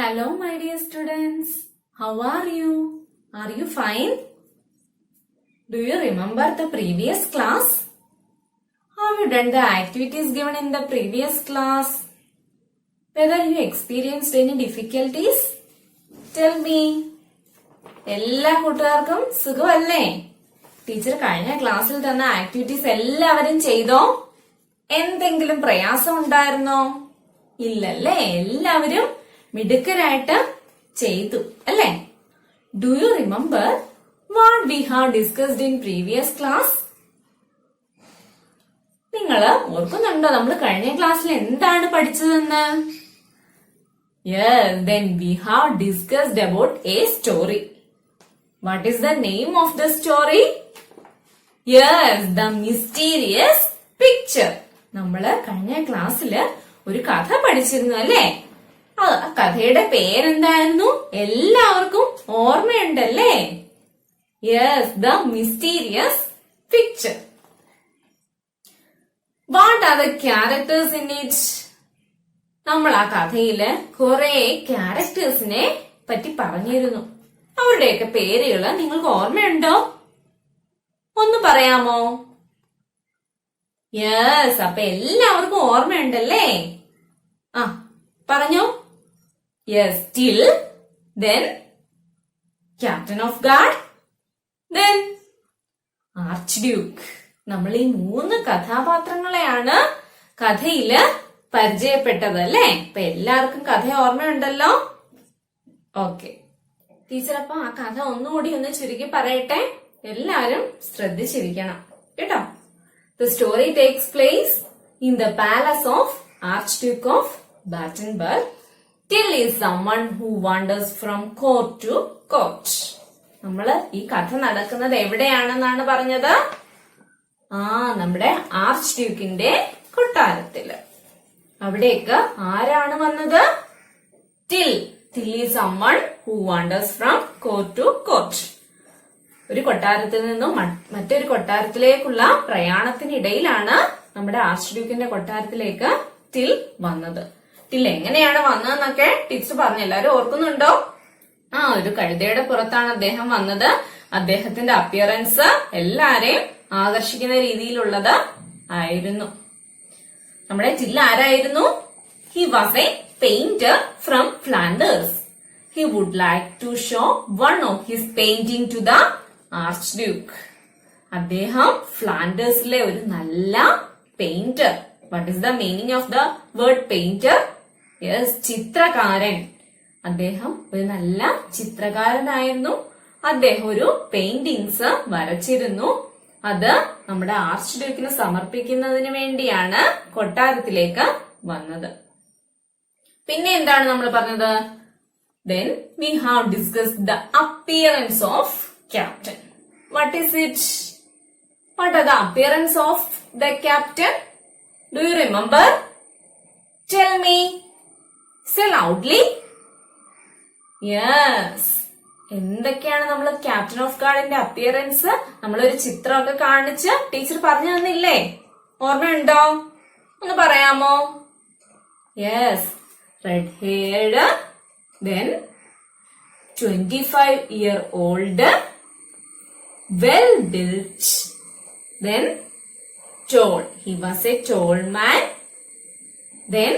Hello my dear students, how are you? Are you fine? Do you remember the previous class? Have you done the activities given in the previous class? Whether you experienced any difficulties? Tell me. എല്ലാ കൂട്ടുകാർക്കും സുഖമല്ലേ? Teacher കഴിഞ്ഞ ക്ലാസ്സിൽ തന്ന activities എല്ലാവരും ചെയ്തോ? എന്തെങ്കിലും പ്രയാസം ഉണ്ടായിരുന്നോ? ഇല്ലല്ലേ, എല്ലാവരും മിടുക്കരായിട്ട് ചെയ്തു അല്ലേ? Do you remember what we have discussed in previous class? നിങ്ങള് ഓർക്കുന്നുണ്ടോ നമ്മൾ കഴിഞ്ഞ ക്ലാസ്സിൽ എന്താണ് പഠിച്ചതെന്ന്? Yes, then we have discussed about a story. What is the name of the story? Yes, the mysterious picture. നമ്മള് കഴിഞ്ഞ ക്ലാസ്സില് ഒരു കഥ പഠിച്ചിരുന്നു അല്ലേ? ആ കഥയുടെ പേരെന്തായിരുന്നു? എല്ലാവർക്കും ഓർമ്മയുണ്ടല്ലേ? Yes, the mysterious picture. What are the characters in it? നമ്മൾ ആ കഥയില് കുറെ ക്യാരക്ടേഴ്സിനെ പറ്റി പറഞ്ഞിരുന്നു. അവരുടെയൊക്കെ പേരുകള് നിങ്ങൾക്ക് ഓർമ്മയുണ്ടോ? ഒന്ന് പറയാമോ? യെസ്, അപ്പൊ എല്ലാവർക്കും ഓർമ്മയുണ്ടല്ലേ? ആ പറഞ്ഞോ. Yes, till, then captain of guard, then arch Duke. നമ്മൾ ഈ 3 കഥാപാത്രങ്ങളെയാണ് കഥയില് പരിചയപ്പെട്ടത് അല്ലേ? അപ്പൊ എല്ലാവർക്കും കഥ ഓർമ്മയുണ്ടല്ലോ. ഓക്കെ ടീച്ചർ, അപ്പൊ ആ കഥ ഒന്നുകൂടി ഒന്ന് ചുരുക്കി പറയട്ടെ. എല്ലാവരും ശ്രദ്ധിച്ചിരിക്കണം കേട്ടോ. The story takes place in the palace of Archduke of Battenberg. Till is someone who wanders from court to court. നമ്മള് ഈ കഥ നടക്കുന്നത് എവിടെയാണെന്നാണ് പറഞ്ഞത്? നമ്മുടെ ആർച്ച് ഡ്യൂക്കിന്റെ കൊട്ടാരത്തില്. അവിടേക്ക് ആരാണ് വന്നത്? Till. Till is someone who wanders from court to court. ഒരു കൊട്ടാരത്തിൽ നിന്നും മറ്റൊരു കൊട്ടാരത്തിലേക്കുള്ള പ്രയാണത്തിനിടയിലാണ് നമ്മുടെ ആർച്ച് ഡ്യൂക്കിന്റെ കൊട്ടാരത്തിലേക്ക് ടിൽ വന്നത്. ടിൽ എങ്ങനെയാണ് വന്നതെന്നൊക്കെ ടീച്ചർ പറഞ്ഞു. എല്ലാരും ഓർക്കുന്നുണ്ടോ? ഒരു കഴുതയുടെ പുറത്താണ് അദ്ദേഹം വന്നത്. അദ്ദേഹത്തിന്റെ അപ്പിയറൻസ് എല്ലാരെയും ആകർഷിക്കുന്ന രീതിയിലുള്ളത് ആയിരുന്നു. നമ്മുടെ ടിൽ ആരായിരുന്നു? He was a painter from Flanders. He would like to show one of his painting to the archduke. അദ്ദേഹം ഫ്ലാൻഡേഴ്സിലെ ഒരു നല്ല painter. What is the meaning of the word painter? Yes, ചിത്രകാരൻ. അദ്ദേഹം ഒരു നല്ല ചിത്രകാരനായിരുന്നു. അദ്ദേഹം ഒരു പെയിന്റിങ്സ് വരച്ചിരുന്നു. അത് നമ്മുടെ ആർച്ച് ഡ്യൂക്കിന് സമർപ്പിക്കുന്നതിന് വേണ്ടിയാണ് കൊട്ടാരത്തിലേക്ക് വന്നത്. പിന്നെ എന്താണ് നമ്മൾ പറഞ്ഞത്? Then we have discussed the appearance of captain. What is it? What are the appearance of the captain? Do you remember? Tell me. Say loudly. Yes. എന്തൊക്കെയാണ് നമ്മൾ ക്യാപ്റ്റൻ ഓഫ് ഗാർഡിന്റെ അപ്പിയറൻസ്? നമ്മളൊരു ചിത്രമൊക്കെ കാണിച്ച് ടീച്ചർ പറഞ്ഞു തന്നില്ലേ? ഓർമ്മയുണ്ടോ? ഒന്ന് പറയാമോ? Yes, red haired, then 25-year-old, well built, then tall. He was a tall man. Then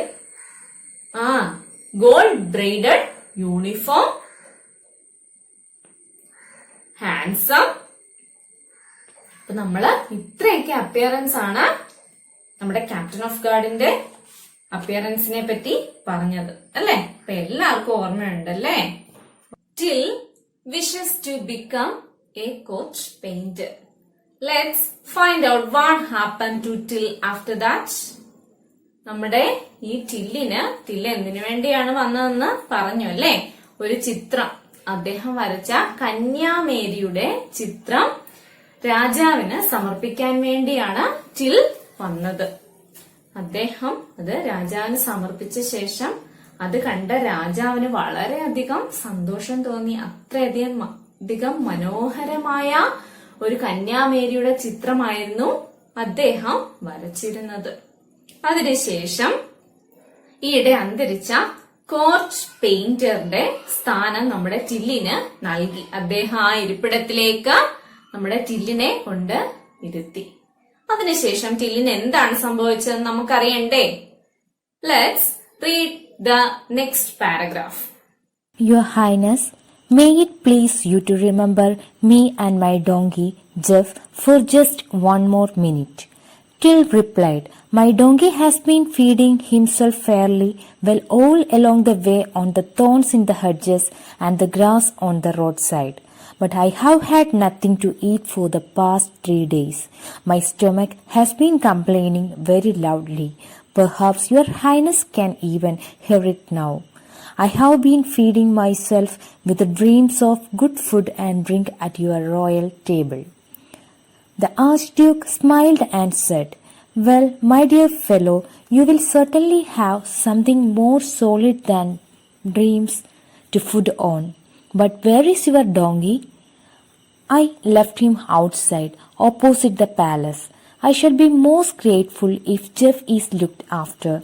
gold braided uniform, handsome. അപ്പൊ നമ്മള് ഇത്രയൊക്കെ അപ്പിയറൻസ് ആണ് നമ്മുടെ ക്യാപ്റ്റൻ ഓഫ് ഗാർഡിന്റെ അപ്പിയറൻസിനെ പറ്റി പറഞ്ഞത് അല്ലേ? അപ്പൊ എല്ലാവർക്കും ഓർമ്മയുണ്ടല്ലേ? Till wishes to become a coach painter. Let's find out what happened to Till after that. നമ്മുടെ ഈ ടില്ല് എന്തിനു വേണ്ടിയാണ് വന്നതെന്ന് പറഞ്ഞു അല്ലേ? ഒരു ചിത്രം, അദ്ദേഹം വരച്ച കന്യാമേരിയുടെ ചിത്രം രാജാവിന് സമർപ്പിക്കാൻ വേണ്ടിയാണ് ടിൽ വന്നത്. അദ്ദേഹം അത് രാജാവിന് സമർപ്പിച്ച ശേഷം അത് കണ്ട രാജാവിന് വളരെയധികം സന്തോഷം തോന്നി. അത്രയധികം മനോഹരമായ ഒരു കന്യാമേരിയുടെ ചിത്രമായിരുന്നു അദ്ദേഹം വരച്ചിരുന്നത്. അതിനുശേഷം ഈയിടെ അന്തരിച്ച കോച്ച് പെയിന്ററിന്റെ സ്ഥാനം നമ്മുടെ ടില്ലിന് നൽകി. അദ്ദേഹം ആ ഇരിപ്പിടത്തിലേക്ക് നമ്മുടെ ടില്ലിനെ കൊണ്ട് ഇരുത്തി. അതിനുശേഷം ടില്ലിന് എന്താണ് സംഭവിച്ചതെന്ന് നമുക്കറിയണ്ടേ? Let's read the next paragraph. Your Highness, may it please you to remember me and my donkey, Jeff, for just one more minute. Till replied, my donkey has been feeding himself fairly well all along the way on the thorns in the hedges and the grass on the roadside. But I have had nothing to eat for the past 3 days. My stomach has been complaining very loudly. Perhaps your Highness can even hear it now. I have been feeding myself with the dreams of good food and drink at your royal table. The Archduke smiled and said, well, my dear fellow, you will certainly have something more solid than dreams to food on. But where is your donkey? I left him outside, opposite the palace. I shall be most grateful if Jeff is looked after.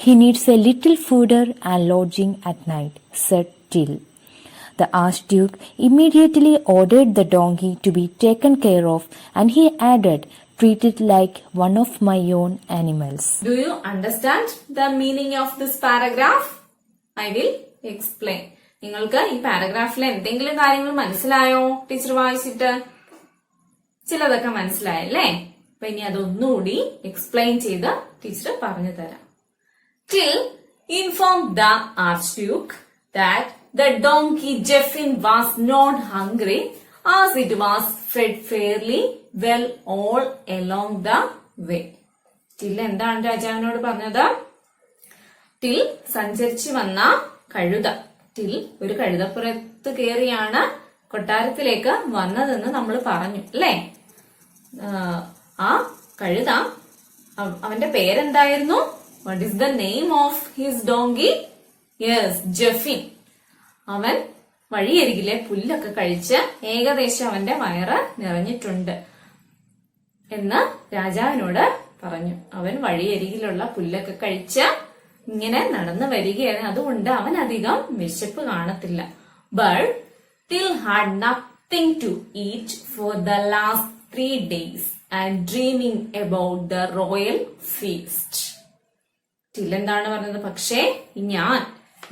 He needs a little fodder and lodging at night, said Till. The Archduke immediately ordered the donkey to be taken care of, and he added, treat it like one of my own animals. Do you understand the meaning of this paragraph? I will explain. നിങ്ങൾക്ക് ഈ പാരഗ്രാഫിലെ എന്തെങ്കിലും കാര്യങ്ങൾ മനസ്സിലായോ? Teacher വായിച്ചിട്ട് ചിലതൊക്കെ മനസ്സിലായല്ലേ? അപ്പൊ ഇനി അതൊന്നുകൂടി explain ചെയ്ത് ടീച്ചർ പറഞ്ഞു തരാം. Till informed the Archduke that the donkey Jeffin was not hungry as it was fed fairly well all along the way. Till എന്താണ് രാജാവിനോട് പറഞ്ഞത്? Till സഞ്ചരിച്ചു വന്ന കഴുത. Till ഒരു കഴുതപ്പുറത്ത് കയറിയാണ് കൊട്ടാരത്തിലേക്ക് വന്നതെന്ന് നമ്മൾ പറഞ്ഞു അല്ലേ? ആ കഴുത, അവന്റെ പേരെന്തായിരുന്നു? What is the name of his donkey? Yes, Jeffin. അവൻ വഴിയരികിലെ പുല്ലൊക്കെ കഴിച്ച് ഏകദേശം അവന്റെ വയറ് നിറഞ്ഞിട്ടുണ്ട് എന്ന് രാജാവിനോട് പറഞ്ഞു. അവൻ വഴിയരികിലുള്ള പുല്ലൊക്കെ കഴിച്ച് ഇങ്ങനെ നടന്നു വരികയാണ്. അതുകൊണ്ട് അവൻ അധികം വിശപ്പ് കാണത്തില്ല. But Till had nothing to eat for the last 3 days and dreaming about the royal feast. Till എന്താണ് പറഞ്ഞത്? പക്ഷേ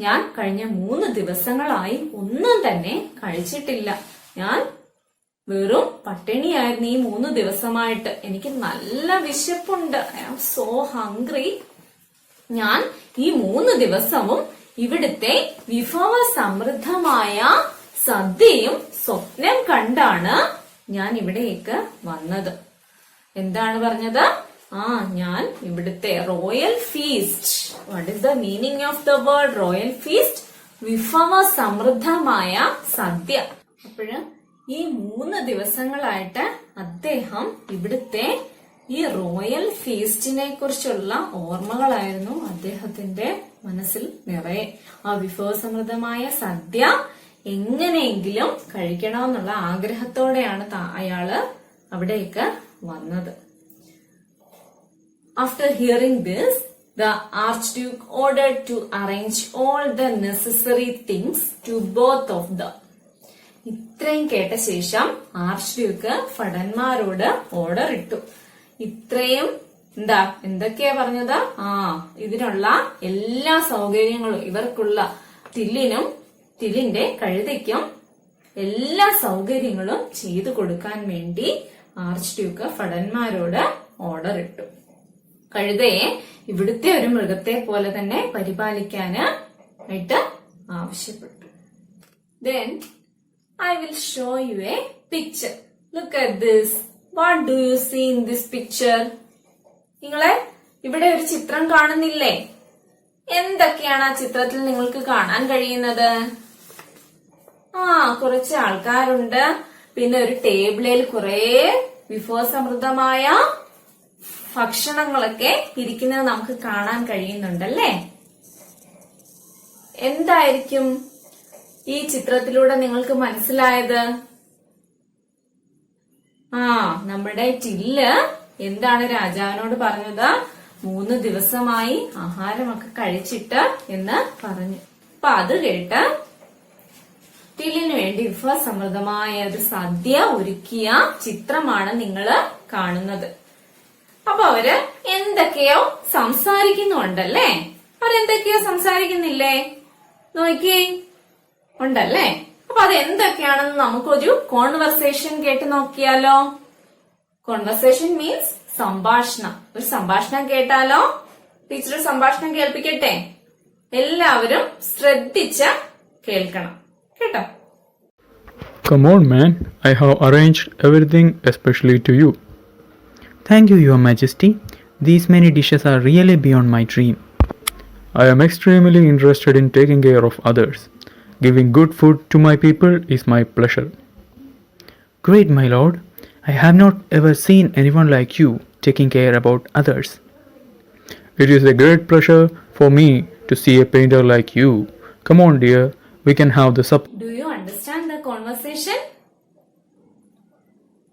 ഞാൻ കഴിഞ്ഞ 3 ദിവസങ്ങളായി ഒന്നും തന്നെ കഴിച്ചിട്ടില്ല. ഞാൻ വെറും പട്ടിണിയായിരുന്നു ഈ 3 ദിവസമായിട്ട്. എനിക്ക് നല്ല വിശപ്പുണ്ട്. I am so hungry. ഞാൻ ഈ 3 ദിവസവും ഇവിടുത്തെ വിഭവ സമൃദ്ധമായ സദ്യയും സ്വപ്നം കണ്ടാണ് ഞാൻ ഇവിടേക്ക് വന്നത്. എന്താണ് പറഞ്ഞത്? ഞാൻ ഇവിടുത്തെ royal feast. What is the meaning of the word royal feast? വിഭവ സമൃദ്ധമായ സദ്യ. അപ്പോഴ് ഈ 3 ദിവസങ്ങളായിട്ട് അദ്ദേഹം ഇവിടുത്തെ ഈ റോയൽ ഫീസ്റ്റിനെ കുറിച്ചുള്ള ഓർമ്മകളായിരുന്നു അദ്ദേഹത്തിന്റെ മനസ്സിൽ നിറയെ. ആ വിഭവസമൃദ്ധമായ സദ്യ എങ്ങനെയെങ്കിലും കഴിക്കണമെന്നുള്ള ആഗ്രഹത്തോടെയാണ് അയാള് അവിടേക്ക് വന്നത്. After hearing this, the Archduke ordered to arrange all the necessary things to both of them. ഇത്രയും കേട്ട ശേഷം ആർച്ച്ഡ്യൂക്ക് ഭടന്മാരോട് ഓർഡർ ഇട്ടു. ഇത്രയും എന്തൊക്കെയാ പറഞ്ഞത്? ഇതിനുള്ള എല്ലാ സൗകര്യങ്ങളും ഇവർക്കുള്ള ടില്ലിന്റെ കഴുതയ്ക്കും എല്ലാ സൗകര്യങ്ങളും ചെയ്തു കൊടുക്കാൻ വേണ്ടി ആർച്ച്ഡ്യൂക്ക് ഭടന്മാരോട് ഓർഡർ ഇട്ടു. കഴുതയെ ഇവിടുത്തെ ഒരു മൃഗത്തെ പോലെ തന്നെ പരിപാലിക്കാനായിട്ട് ആവശ്യപ്പെട്ടു. Then I will show you a picture. Look at this. What do you see in this picture? നിങ്ങളെ ഇവിടെ ഒരു ചിത്രം കാണുന്നില്ലേ? എന്തൊക്കെയാണ് ആ ചിത്രത്തിൽ നിങ്ങൾക്ക് കാണാൻ കഴിയുന്നത്? കുറച്ച് ആൾക്കാരുണ്ട്. പിന്നെ ഒരു ടേബിളിൽ കുറെ വിഭവസമൃദ്ധമായ ഭക്ഷണങ്ങളൊക്കെ ഇരിക്കുന്നത് നമുക്ക് കാണാൻ കഴിയുന്നുണ്ടല്ലേ? എന്തായിരിക്കും ഈ ചിത്രത്തിലൂടെ നിങ്ങൾക്ക് മനസ്സിലായത്? നമ്മുടെ ടില്ല് എന്താണ് രാജാവിനോട് പറഞ്ഞത്? 3 ദിവസമായി ആഹാരമൊക്കെ കഴിച്ചിട്ട് എന്ന് പറഞ്ഞു. അപ്പൊ അത് കേട്ട് ടില്ലിന് വേണ്ടി വിഭവസമൃദ്ധമായ ഒരു സദ്യ ഒരുക്കിയ ചിത്രമാണ് നിങ്ങള് കാണുന്നത്. അപ്പൊ അവര് എന്തൊക്കെയോ സംസാരിക്കുന്നുണ്ടല്ലേ? അവരെന്തൊക്കെയോ സംസാരിക്കുന്നില്ലേ? നോക്കിയേ, ഉണ്ടല്ലേ? അപ്പൊ അത് എന്തൊക്കെയാണെന്ന് നമുക്കൊരു കോൺവെർസേഷൻ കേട്ട് നോക്കിയാലോ? കോൺവെർസേഷൻ മീൻസ് സംഭാഷണം. ഒരു സംഭാഷണം കേട്ടാലോ? ടീച്ചർ സംഭാഷണം കേൾപ്പിക്കട്ടെ? എല്ലാവരും ശ്രദ്ധിച്ച് കേൾക്കണം കേട്ടോ. Come on, man. I have arranged everything especially to you. Thank you, Your Majesty. These many dishes are really beyond my dream. I am extremely interested in taking care of others. Giving good food to my people is my pleasure. Great, my lord. I have not ever seen anyone like you taking care about others. It is a great pleasure for me to see a painter like you. Come on, dear. We can have the supper. Do you understand the conversation?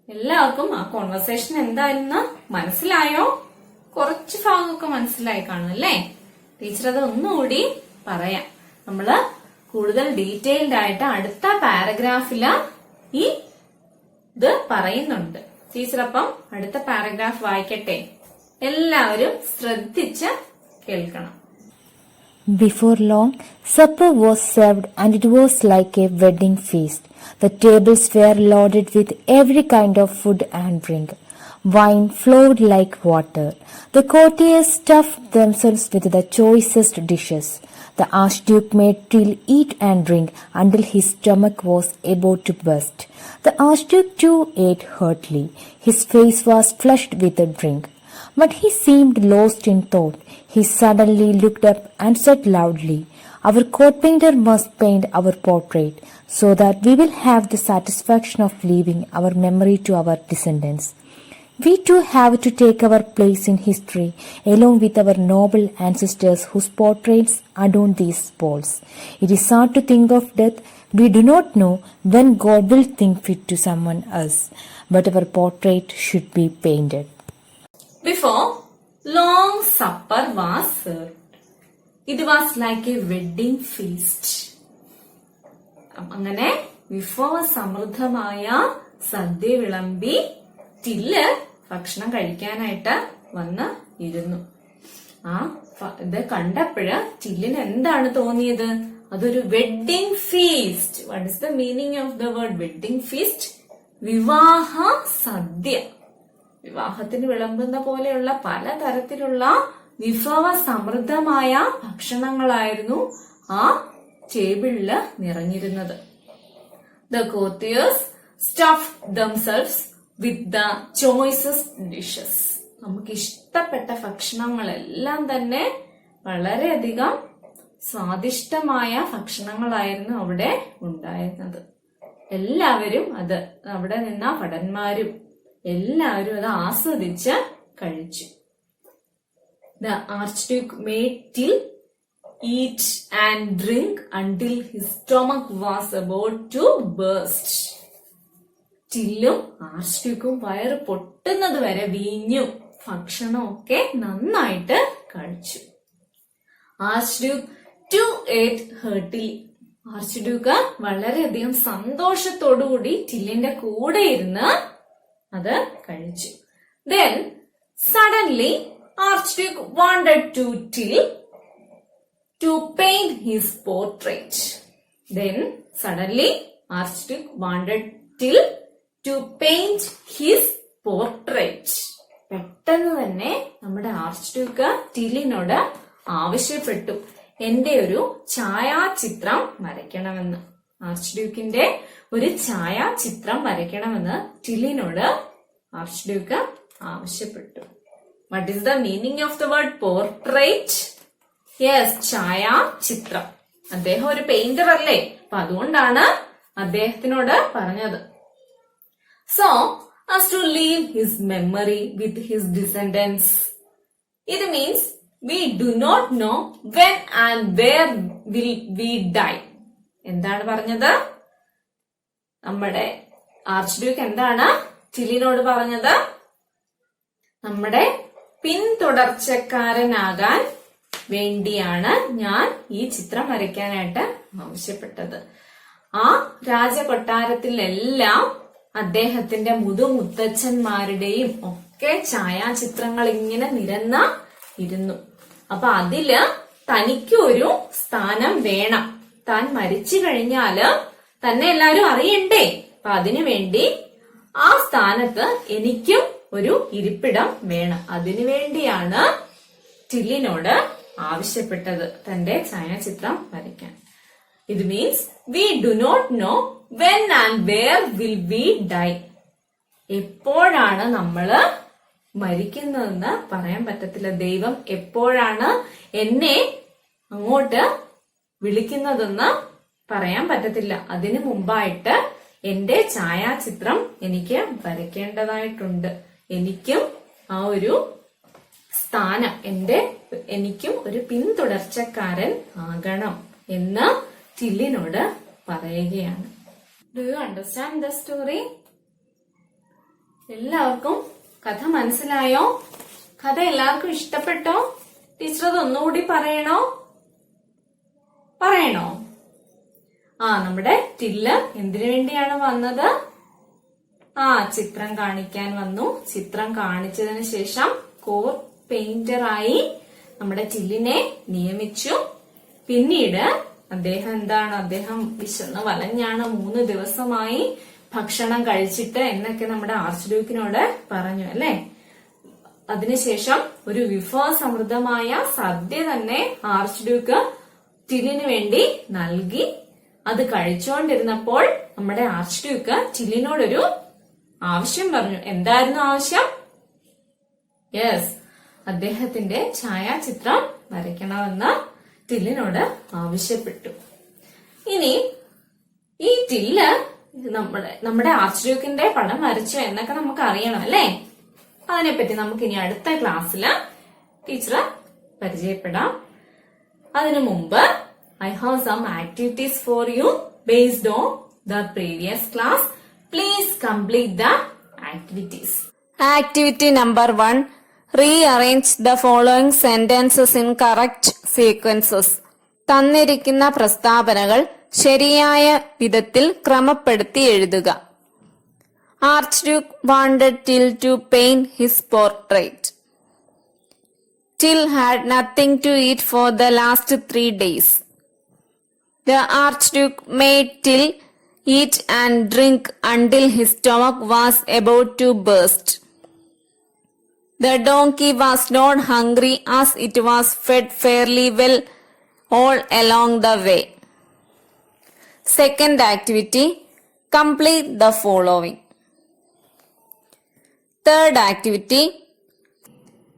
എല്ലാവർക്കും ആ conversation എന്തായിരുന്നു മനസ്സിലായോ? കുറച്ച് ഭാഗമൊക്കെ മനസ്സിലായി കാണും അല്ലേ? Teacher അത് ഒന്നുകൂടി പറയാം. നമ്മള് കൂടുതൽ ഡീറ്റെയിൽഡ് ആയിട്ട് അടുത്ത പാരഗ്രാഫില് ഈ ഇത് പറയുന്നുണ്ട്. ടീച്ചർ അപ്പം അടുത്ത പാരഗ്രാഫ് വായിക്കട്ടെ? എല്ലാവരും ശ്രദ്ധിച്ച് കേൾക്കണം. Before long, supper was served and it was like a wedding feast. The tables were loaded with every kind of food and drink. Wine flowed like water. The courtiers stuffed themselves with the choicest dishes. The Archduke made Till eat and drink until his stomach was about to burst. The Archduke too ate heartily. His face was flushed with the drink. But he seemed lost in thought. He suddenly looked up and said loudly, "Our court painter must paint our portrait, so that we will have the satisfaction of leaving our memory to our descendants. We too have to take our place in history, along with our noble ancestors whose portraits adorn these walls. It is hard to think of death. We do not know when God will think fit to summon us, but our portrait should be painted." Before long supper was served. It was like a wedding feast. അങ്ങനെ വിഭവസമൃദ്ധമായ സദ്യ വിളമ്പി till ഭക്ഷണം കഴിക്കാനായിട്ട് വന്ന് ഇരുന്നു. ഇത് കണ്ടപ്പോഴ് ടില്ലിന് എന്താണ് തോന്നിയത്? അതൊരു wedding feast. What is the meaning of the word wedding feast? വിവാഹ സദ്യ. വിവാഹത്തിന് വിളമ്പുന്ന പോലെയുള്ള പലതരത്തിലുള്ള വിഭവ സമൃദ്ധമായ ഭക്ഷണങ്ങളായിരുന്നു ആ ടേബിളില് നിറഞ്ഞിരുന്നത്. The courtiers stuffed themselves with the choicest dishes. നമുക്ക് ഇഷ്ടപ്പെട്ട ഭക്ഷണങ്ങളെല്ലാം തന്നെ വളരെയധികം സ്വാദിഷ്ടമായ ഭക്ഷണങ്ങളായിരുന്നു അവിടെ ഉണ്ടായിരുന്നത്. എല്ലാവരും അത് അവിടെ നിന്ന ഭടന്മാരും എല്ലാവരും അത് ആസ്വദിച്ച് കഴിച്ചു. The Archduke made Till eat and drink until his stomach was about to burst. ടില്ലും ആർച്ച്ഡ്യൂക്കും വയറ് പൊട്ടുന്നത് വരെ വീഞ്ഞും ഭക്ഷണമൊക്കെ നന്നായിട്ട് കഴിച്ചു. ആർച്ച്ഡ്യൂക്ക് ടു ഏറ്റ് ഹേർട്ടിലി. ആർച്ച്ഡ്യൂക്ക് വളരെയധികം സന്തോഷത്തോടുകൂടി ടില്ലിന്റെ കൂടെ ഇരുന്ന് അത് കഴിച്ചു. Then suddenly Archduke wanted to Till to paint his portrait. Then suddenly Archduke wanted Till to paint his portrait. പെട്ടെന്ന് തന്നെ നമ്മുടെ ആർച്ച്ഡ്യൂക്ക് ടില്ലിനോട് ആവശ്യപ്പെട്ടു, എന്റെ ഒരു ഛായാചിത്രം വരയ്ക്കണമെന്ന്. ആർച്ച് ഡ്യൂക്കിന്റെ ഒരു ഛായാചിത്രം വരയ്ക്കണമെന്ന് ടില്ലിനോട് ആർച്ച് ഡ്യൂക്ക് ആവശ്യപ്പെട്ടു. What is the meaning of the word portrait? Yes, ഛായാചിത്രം. അദ്ദേഹം ഒരു പെയിന്റർ അല്ലേ, അപ്പൊ അതുകൊണ്ടാണ് അദ്ദേഹത്തിനോട് പറഞ്ഞത്. So as to leave his memory with his descendants. It means we do not know when and where will we die. എന്താണ് പറഞ്ഞത്? നമ്മുടെ ആർച്ച് ഡ്യൂക്ക് എന്താണ് ടില്ലിനോട് പറഞ്ഞത്? നമ്മുടെ പിന്തുടർച്ചക്കാരനാകാൻ വേണ്ടിയാണ് ഞാൻ ഈ ചിത്രം വരയ്ക്കാനായിട്ട് ആവശ്യപ്പെട്ടത്. ആ രാജകൊട്ടാരത്തിലെല്ലാം അദ്ദേഹത്തിന്റെ മുതുമുത്തച്ഛന്മാരുടെയും ഒക്കെ ഛായാചിത്രങ്ങൾ ഇങ്ങനെ ഇരുന്നു. അപ്പൊ അതില് തനിക്ക് ഒരു സ്ഥാനം വേണം. താൻ മരിച്ചു കഴിഞ്ഞാല് തന്നെ എല്ലാരും അറിയണ്ടേ? അപ്പൊ അതിനു വേണ്ടി ആ സ്ഥാനത്ത് എനിക്കും ഒരു ഇരിപ്പിടം വേണം. അതിനു വേണ്ടിയാണ് ടില്ലിനോട് ആവശ്യപ്പെട്ടത് തന്റെ ഛായാചിത്രം വരയ്ക്കാൻ. ഇത് means we do not know when and where will we die. എപ്പോഴാണ് നമ്മള് മരിക്കുന്നതെന്ന് പറയാൻ പറ്റത്തില്ല. ദൈവം എപ്പോഴാണ് എന്നെ അങ്ങോട്ട് വിളിക്കുന്നതെന്ന് പറയാൻ പറ്റത്തില്ല. അതിനു മുമ്പായിട്ട് എന്റെ ഛായാചിത്രം എനിക്ക് വരയ്ക്കേണ്ടതായിട്ടുണ്ട്. എനിക്കും ആ ഒരു സ്ഥാനം, എനിക്കും ഒരു പിന്തുടർച്ചക്കാരൻ ആകണം എന്ന് ടില്ലിനോട് പറയുകയാണ്. Do you understand the story? എല്ലാവർക്കും കഥ മനസ്സിലായോ? കഥ എല്ലാവർക്കും ഇഷ്ടപ്പെട്ടോ? ടീച്ചർ അത് ഒന്നുകൂടി പറയണോ? നമ്മുടെ ടില്ല് എന്തിനു വേണ്ടിയാണ് വന്നത്? ചിത്രം കാണിക്കാൻ വന്നു. ചിത്രം കാണിച്ചതിന് ശേഷം കോർ പെയിന്ററായി നമ്മുടെ ടില്ലിനെ നിയമിച്ചു. പിന്നീട് അദ്ദേഹം വിശന്ന് വലഞ്ഞാണ് 3 ദിവസമായി ഭക്ഷണം കഴിച്ചിട്ട് എന്നൊക്കെ നമ്മുടെ ആർച്ച് ഡ്യൂക്കിനോട് പറഞ്ഞു അല്ലെ. അതിനുശേഷം ഒരു വിഭവസമൃദ്ധമായ സദ്യ തന്നെ ആർച്ച് ഡ്യൂക്ക് ടില്ലിന് വേണ്ടി നൽകി. അത് കഴിച്ചുകൊണ്ടിരുന്നപ്പോൾ നമ്മുടെ ആർച്ച് ഡ്യൂക്ക് ടില്ലിനോടൊരു ആവശ്യം പറഞ്ഞു. എന്തായിരുന്നു ആവശ്യം? യെസ്, അദ്ദേഹത്തിന്റെ ഛായാചിത്രം വരയ്ക്കണമെന്ന് ടില്ലിനോട് ആവശ്യപ്പെട്ടു. ഇനി ഈ ടില്ല് നമ്മുടെ ആർച്ച് ഡ്യൂക്കിന്റെ പടം വരച്ചു എന്നൊക്കെ നമുക്ക് അറിയണം അല്ലേ. അതിനെപ്പറ്റി നമുക്ക് ഇനി അടുത്ത ക്ലാസ്സില് ടീച്ചർ പരിചയപ്പെടാം. അതിനു മുമ്പ് I have some activities for you based on the previous class. Please complete the activities. Activity number 1. Rearrange the following sentences in correct sequences. തന്നിരിക്കുന്ന പ്രസ്താവനകൾ ശരിയായ വിധത്തിൽ ക്രമപ്പെടുത്തി എഴുതുക. Archduke wanted Till to paint his portrait. Till had nothing to eat for the last 3 days. The Archduke made Till eat and drink until his stomach was about to burst. The donkey was not hungry as it was fed fairly well all along the way. Second activity, complete the following. Third activity,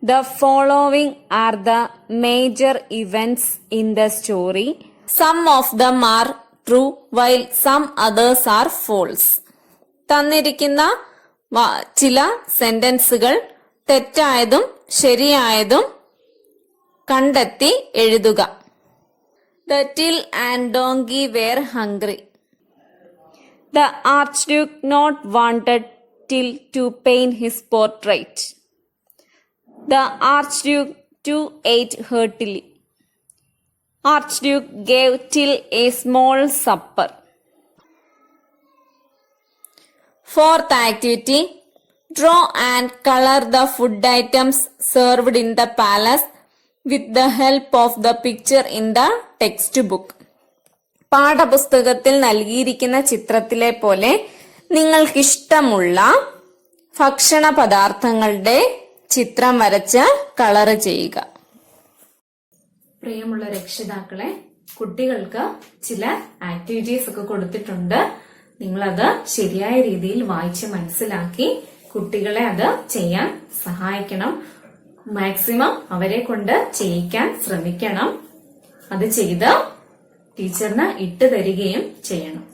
the following are the major events in the story. Some of them are true while some others are false. തന്നിരിക്കുന്ന ചില സെന്റൻസുകൾ തെറ്റായതും ശരിയായതും കണ്ടെത്തി എഴുതുക. The Till and donkey were hungry. The Archduke not wanted Till to paint his portrait. The Archduke too ate heartily. Archduke gave Till a small supper. Fourth activity, draw and color the food items served in the palace with the help of the picture in the textbook. പാഠപുസ്തകത്തിൽ നൽകിയിരിക്കുന്ന ചിത്രത്തിലെ പോലെ നിങ്ങൾക്കിഷ്ടമുള്ള ഭക്ഷണ പദാർത്ഥങ്ങളുടെ ചിത്രം വരച്ച് colour ചെയ്യുക. പ്രിയമുള്ള രക്ഷിതാക്കളെ, കുട്ടികൾക്ക് ചില ആക്ടിവിറ്റീസ് ഒക്കെ കൊടുത്തിട്ടുണ്ട്. നിങ്ങളത് ശരിയായ രീതിയിൽ വായിച്ച് മനസ്സിലാക്കി കുട്ടികളെ അത് ചെയ്യാൻ സഹായിക്കണം. മാക്സിമം അവരെ കൊണ്ട് ചെയ്യിക്കാൻ ശ്രമിക്കണം. അത് ചെയ്ത് ടീച്ചറിന് ഇട്ട് തരികയും ചെയ്യണം.